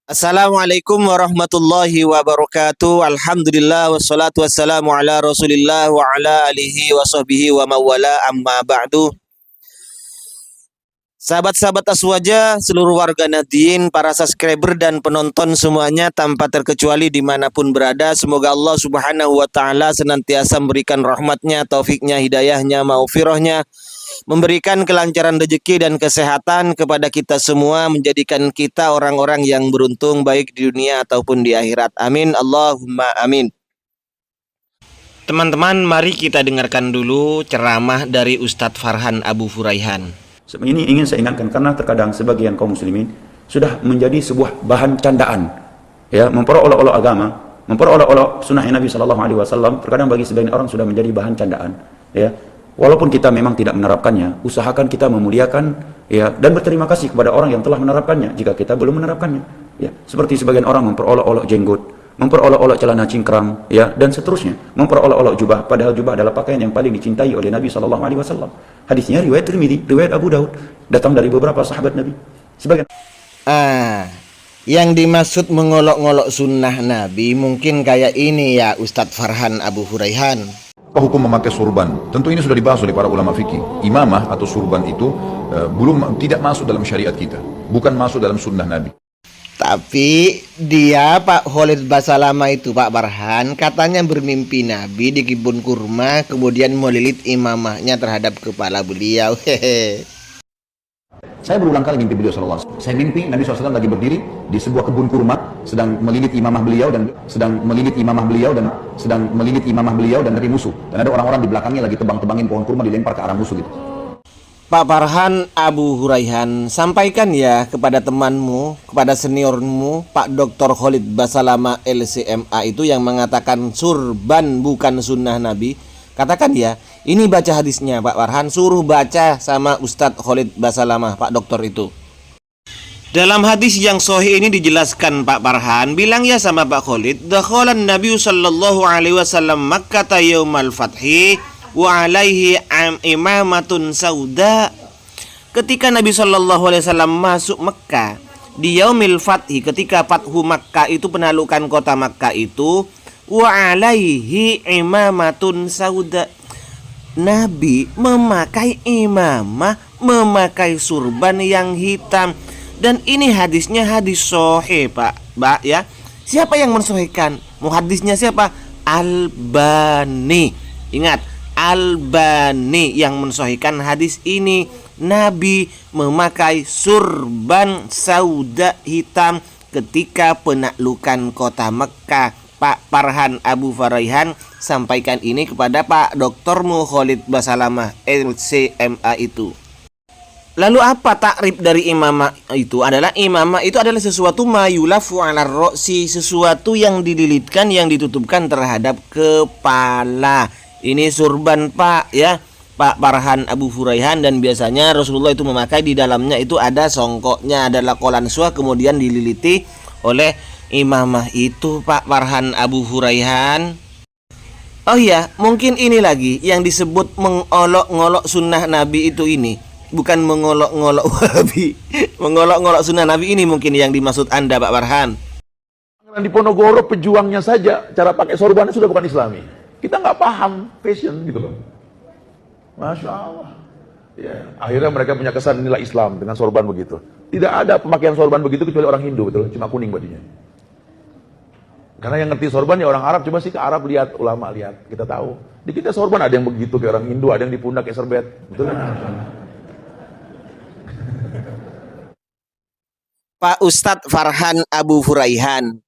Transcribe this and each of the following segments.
Assalamualaikum warahmatullahi wabarakatuh. Alhamdulillah wassalatu wassalamu ala Rasulillah wa ala alihi wa sahbihi wa mawala amma ba'du. Sahabat-sahabat Aswaja, seluruh warga Nahdien, para subscriber dan penonton semuanya tanpa terkecuali dimanapun berada, semoga Allah subhanahu wa ta'ala senantiasa memberikan rahmatnya, taufiknya, hidayahnya, maufirahnya, memberikan kelancaran rezeki dan kesehatan kepada kita semua, menjadikan kita orang-orang yang beruntung baik di dunia ataupun di akhirat. Amin. Allahumma amin. Teman-teman, mari kita dengarkan dulu ceramah dari Ustadz Farhan Abu Furaihan. Ini ingin saya ingatkan karena terkadang sebagian kaum muslimin sudah menjadi sebuah bahan candaan, ya, memperolok-olok agama, memperolok-olok sunnah Nabi Shallallahu Alaihi Wasallam. Terkadang bagi sebagian orang sudah menjadi bahan candaan, ya. Walaupun kita memang tidak menerapkannya, usahakan kita memuliakan, ya, dan berterima kasih kepada orang yang telah menerapkannya jika kita belum menerapkannya, ya. Seperti sebagian orang memperolok-olok jenggot, memperolok-olok celana cingkrang, ya, dan seterusnya, memperolok-olok jubah, padahal jubah adalah pakaian yang paling dicintai oleh Nabi Shallallahu Alaihi Wasallam. Hadisnya riwayat Tirmidzi, riwayat Abu Daud, datang dari beberapa sahabat Nabi. Sebagian Yang dimaksud mengolok-ngolok sunnah Nabi mungkin kayak ini ya Ustadz Farhan Abu Furaihan. Hukum memakai surban, tentu ini sudah dibahas oleh para ulama fikih. Imamah atau surban itu tidak masuk dalam syariat kita, bukan masuk dalam sunnah Nabi. Tapi dia Pak Khalid Basalamah itu Pak Farhan katanya bermimpi Nabi di kebun kurma, kemudian melilit imamahnya terhadap kepala beliau. Hehe. Saya berulang kali mimpi beliau sallallahu alaihi wasallam. Saya mimpi Nabi SAW lagi berdiri di sebuah kebun kurma, sedang melilit imamah beliau dan dari musuh. Dan ada orang-orang di belakangnya lagi tebang-tebangin pohon kurma, dilempar ke arah musuh gitu. Pak Farhan Abu Furaihan, sampaikan ya kepada temanmu, kepada seniormu, Pak Dr. Khalid Basalamah LCMA itu yang mengatakan surban bukan sunnah Nabi. Katakan ya, ini baca hadisnya Pak Farhan, suruh baca sama Ustadz Khalid Basalamah, Pak Dokter itu. Dalam hadis yang sahih ini dijelaskan Pak Farhan, bilang ya sama Pak Khalid, dakhalan Nabi sallallahu alaihi wasallam Makkah yaumal fathi wa alaihi imamatun sauda. Ketika Nabi sallallahu alaihi wasallam masuk Mekah di yaumil fathi, ketika Fathu Makkah itu, penaklukan kota Makkah itu, wa alaihi imamatun sauda, Nabi memakai imamah, memakai surban yang hitam. Dan ini hadisnya hadis sahih Pak ya. Siapa yang mensahihkan? Muhaddisnya siapa? Albani. Ingat, Albani yang mensahihkan hadis ini. Nabi memakai surban sauda hitam ketika penaklukan kota Mekah. Pak Farhan Abu Furaihan sampaikan ini kepada Pak Dr. Khalid Basalamah LCMA itu. Lalu apa takrif dari imamah itu? Imamah itu adalah sesuatu mayulafu ala roksi, sesuatu yang dililitkan, yang ditutupkan terhadap kepala. Ini surban Pak ya, Pak Farhan Abu Furaihan, dan biasanya Rasulullah itu memakai, di dalamnya itu ada songkoknya, ada lakolan suah, kemudian dililiti oleh imamah itu Pak Farhan Abu Furaihan. Oh iya, mungkin ini lagi yang disebut mengolok-ngolok sunnah Nabi itu ini. Bukan mengolok-ngolok Wahabi. Mengolok-ngolok sunnah Nabi ini mungkin yang dimaksud Anda Pak Farhan. Di Ponorogo pejuangnya saja cara pakai sorbannya sudah bukan Islami. Kita nggak paham fashion gitu loh. Masya Allah. Ya, akhirnya mereka punya kesan inilah Islam dengan sorban begitu. Tidak ada pemakaian sorban begitu kecuali orang Hindu, betul, cuma kuning bajunya. Karena yang ngerti sorban ya orang Arab. Coba sih ke Arab lihat, ulama lihat, kita tahu. Di kita sorban ada yang begitu kayak orang Hindu, ada yang di pundak kayak serbet, betul kan? Pak Ustadz Farhan Abu Furaihan,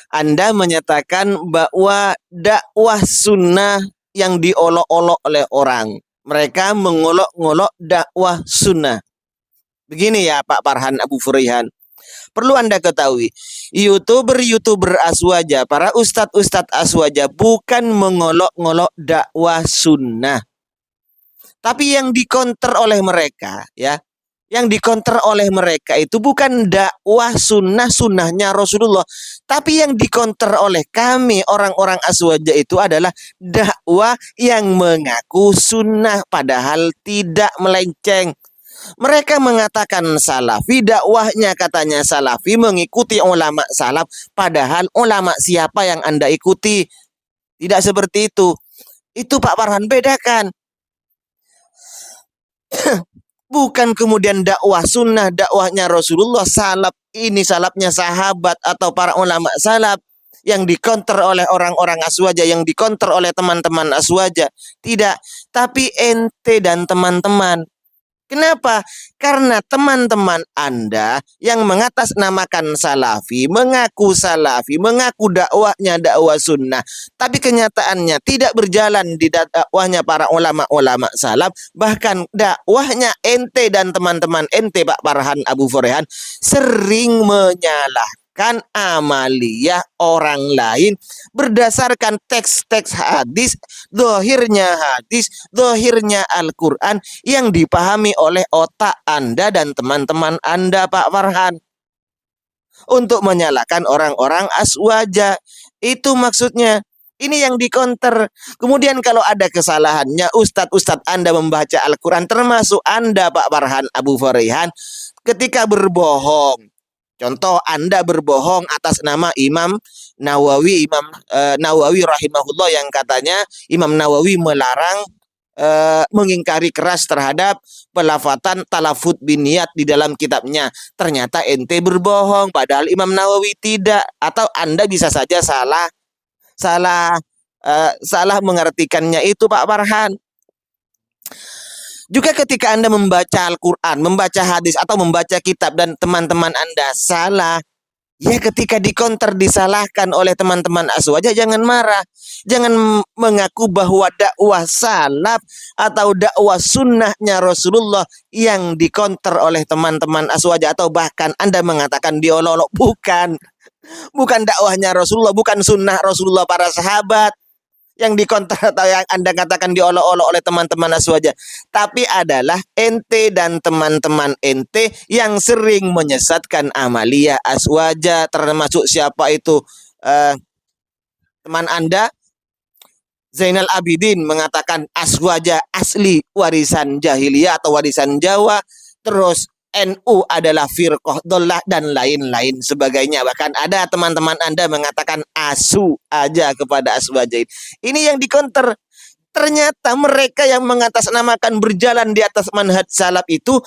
Anda menyatakan bahwa dakwah sunnah yang diolok-olok oleh orang. Mereka mengolok-ngolok dakwah sunnah. Begini ya Pak Farhan Abu Furaihan, perlu Anda ketahui, YouTuber Aswaja, para ustadz Aswaja bukan mengolok-ngolok dakwah sunnah. Tapi yang dikonter oleh mereka ya, yang dikonter oleh mereka itu bukan dakwah sunnahnya Rasulullah, tapi yang dikonter oleh kami orang-orang Aswaja itu adalah dakwah yang mengaku sunnah padahal tidak melenceng. Mereka mengatakan salafi, dakwahnya katanya salafi, mengikuti ulama salaf, padahal ulama siapa yang Anda ikuti? Tidak seperti itu. Itu Pak Farhan, bedakan. Bukan kemudian dakwah sunnah, dakwahnya Rasulullah, salaf ini salafnya sahabat atau para ulama salaf yang dikonter oleh orang-orang aswaja, yang dikonter oleh teman-teman aswaja. Tidak, tapi ente dan teman-teman. Kenapa? Karena teman-teman Anda yang mengatasnamakan salafi, mengaku dakwahnya dakwah sunnah, tapi kenyataannya tidak berjalan di dakwahnya para ulama-ulama salaf, bahkan dakwahnya ente dan teman-teman ente Pak Farhan Abu Furehan sering menyalahkan amaliyah orang lain berdasarkan teks-teks hadis, dohirnya Al-Quran yang dipahami oleh otak Anda dan teman-teman Anda Pak Farhan, untuk menyalahkan orang-orang aswaja. Itu maksudnya. Ini yang dikonter. Kemudian kalau ada kesalahannya, ustadz-ustadz Anda membaca Al-Quran, termasuk Anda Pak Farhan Abu Furehan, ketika berbohong. Contoh, Anda berbohong atas nama Imam Nawawi, Nawawi rahimahullah, yang katanya Imam Nawawi melarang mengingkari keras terhadap pelafatan talafut biniyat di dalam kitabnya. Ternyata ente berbohong, padahal Imam Nawawi tidak. Atau Anda bisa saja salah mengartikannya itu Pak Farhan. Juga ketika Anda membaca Al-Quran, membaca hadis, atau membaca kitab dan teman-teman Anda salah, ya ketika dikonter, disalahkan oleh teman-teman aswaja, jangan marah. Jangan mengaku bahwa dakwah salaf atau dakwah sunnahnya Rasulullah yang dikonter oleh teman-teman aswaja, atau bahkan Anda mengatakan diolok-olok. Bukan dakwahnya Rasulullah, bukan sunnah Rasulullah para sahabat yang dikonter atau yang Anda katakan diolok-olok oleh teman-teman aswaja, tapi adalah ente dan teman-teman ente yang sering menyesatkan amaliyah aswaja. Termasuk siapa itu? Teman Anda Zainal Abidin mengatakan aswaja asli warisan jahiliyah atau warisan Jawa. Terus NU adalah firqah dollah dan lain-lain sebagainya. Bahkan ada teman-teman Anda mengatakan asu aja kepada aswaja. Ini yang dikonter. Ternyata mereka yang mengatasnamakan berjalan di atas manhaj salaf itu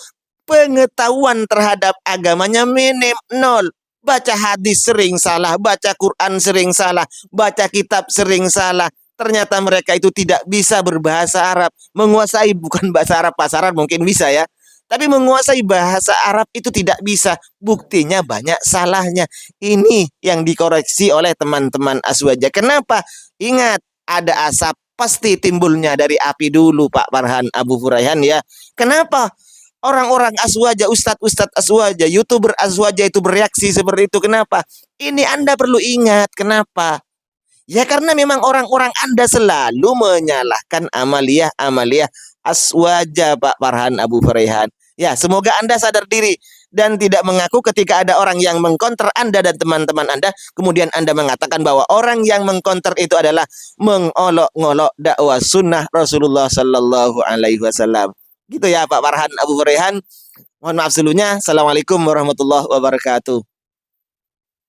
pengetahuan terhadap agamanya minim, nol. Baca hadis sering salah, baca Quran sering salah, baca kitab sering salah. Ternyata mereka itu tidak bisa berbahasa Arab, menguasai bukan bahasa Arab, bahasa Arab mungkin bisa ya, tapi menguasai bahasa Arab itu tidak bisa. Buktinya banyak salahnya. Ini yang dikoreksi oleh teman-teman aswaja. Kenapa? Ingat, ada asap pasti timbulnya dari api dulu Pak Farhan Abu Furehan ya. Kenapa orang-orang aswaja, ustadz-ustadz aswaja, youtuber aswaja itu bereaksi seperti itu? Kenapa? Ini Anda perlu ingat. Kenapa? Ya karena memang orang-orang Anda selalu menyalahkan amaliyah aswaja Pak Farhan Abu Furehan. Ya, semoga Anda sadar diri dan tidak mengaku ketika ada orang yang mengkonter Anda dan teman-teman Anda, kemudian Anda mengatakan bahwa orang yang mengkonter itu adalah mengolok-ngolok dakwah sunnah Rasulullah Sallallahu Alaihi Wasallam. Gitu ya Pak Farhan Abu Furehan. Mohon maaf sebelumnya. Assalamualaikum warahmatullahi wabarakatuh.